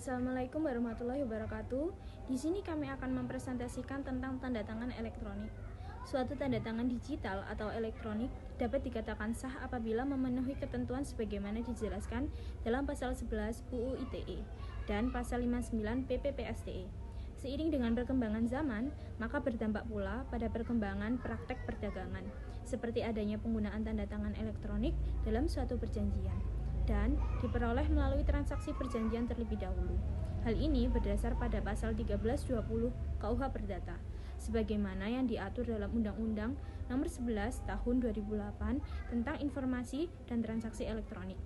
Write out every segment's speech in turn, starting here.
Assalamualaikum warahmatullahi wabarakatuh. Di sini kami akan mempresentasikan tentang tanda tangan elektronik. Suatu tanda tangan digital atau elektronik dapat dikatakan sah apabila memenuhi ketentuan sebagaimana dijelaskan dalam pasal 11 UU ITE dan pasal 59 PPPSTE. Seiring dengan perkembangan zaman, maka berdampak pula pada perkembangan praktek perdagangan, seperti adanya penggunaan tanda tangan elektronik dalam suatu perjanjian dan diperoleh melalui transaksi perjanjian terlebih dahulu. Hal ini berdasar pada pasal 1320 KUH Perdata, sebagaimana yang diatur dalam Undang-Undang Nomor 11 Tahun 2008 tentang Informasi dan Transaksi Elektronik.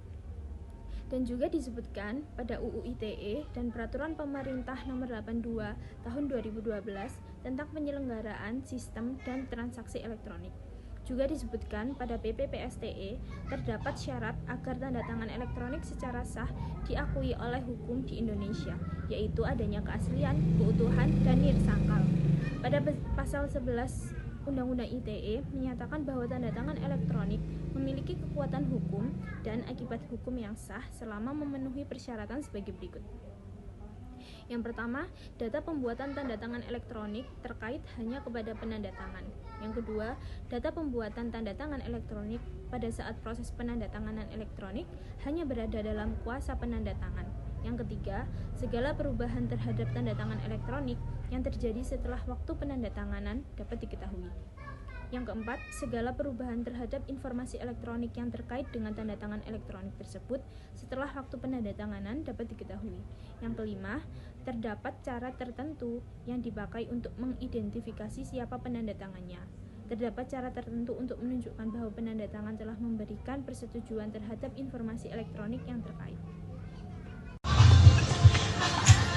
Dan juga disebutkan pada UU ITE dan Peraturan Pemerintah Nomor 82 Tahun 2012 tentang penyelenggaraan sistem dan transaksi elektronik. Juga disebutkan pada PPPSTE terdapat syarat agar tanda tangan elektronik secara sah diakui oleh hukum di Indonesia, yaitu adanya keaslian, keutuhan, dan nirsangkal. Pada pasal 11 Undang-Undang ITE menyatakan bahwa tanda tangan elektronik memiliki kekuatan hukum dan akibat hukum yang sah selama memenuhi persyaratan sebagai berikut. Yang pertama, data pembuatan tanda tangan elektronik terkait hanya kepada penanda tangan. Yang kedua, data pembuatan tanda tangan elektronik pada saat proses penandatanganan elektronik hanya berada dalam kuasa penanda tangan. Yang ketiga, segala perubahan terhadap tanda tangan elektronik yang terjadi setelah waktu penandatanganan dapat diketahui. Yang keempat, segala perubahan terhadap informasi elektronik yang terkait dengan tanda tangan elektronik tersebut setelah waktu penandatanganan dapat diketahui. Yang kelima, terdapat cara tertentu yang dipakai untuk mengidentifikasi siapa penanda tangannya. Terdapat cara tertentu untuk menunjukkan bahwa penanda tangan telah memberikan persetujuan terhadap informasi elektronik yang terkait.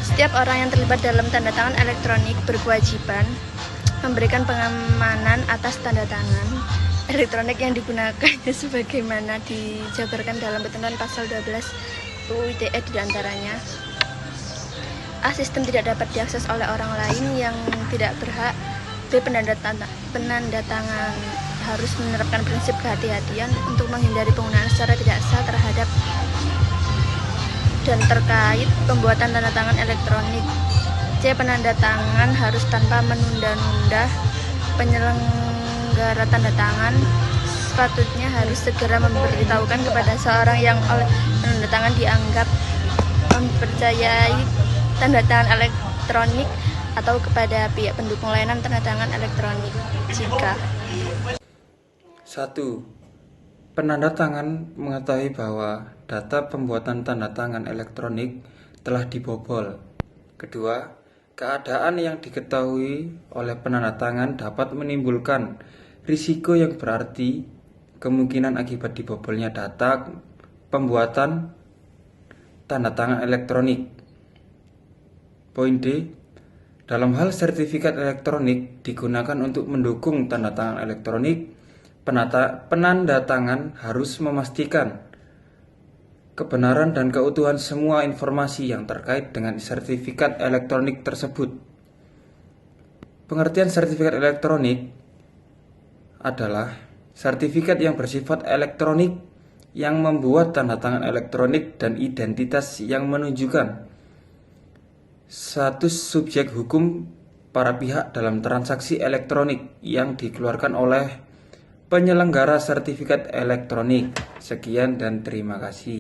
Setiap orang yang terlibat dalam tanda tangan elektronik berkewajiban memberikan pengamanan atas tanda tangan elektronik yang digunakan sebagaimana dijabarkan dalam ketentuan pasal 12 UU ITE di antaranya. Sistem tidak dapat diakses oleh orang lain yang tidak berhak. Penanda tangan harus menerapkan prinsip kehati-hatian untuk menghindari penggunaan secara tidak sah terhadap dan terkait pembuatan tanda tangan elektronik. Penanda tangan harus tanpa menunda-nunda. Penyelenggara tanda tangan sepatutnya harus segera memberitahukan kepada seorang yang oleh penanda tangan dianggap mempercayai tanda tangan elektronik atau kepada pihak pendukung layanan tanda tangan elektronik jika 1. Penanda tangan mengetahui bahwa data pembuatan tanda tangan elektronik telah dibobol. Kedua, keadaan yang diketahui oleh penanda tangan dapat menimbulkan risiko yang berarti kemungkinan akibat dibobolnya data pembuatan tanda tangan elektronik. Poin D. Dalam hal sertifikat elektronik digunakan untuk mendukung tanda tangan elektronik, penanda tangan harus memastikan kebenaran dan keutuhan semua informasi yang terkait dengan sertifikat elektronik tersebut. Pengertian sertifikat elektronik adalah sertifikat yang bersifat elektronik yang membuat tanda tangan elektronik dan identitas yang menunjukkan status subjek hukum para pihak dalam transaksi elektronik yang dikeluarkan oleh penyelenggara sertifikat elektronik. Sekian dan terima kasih.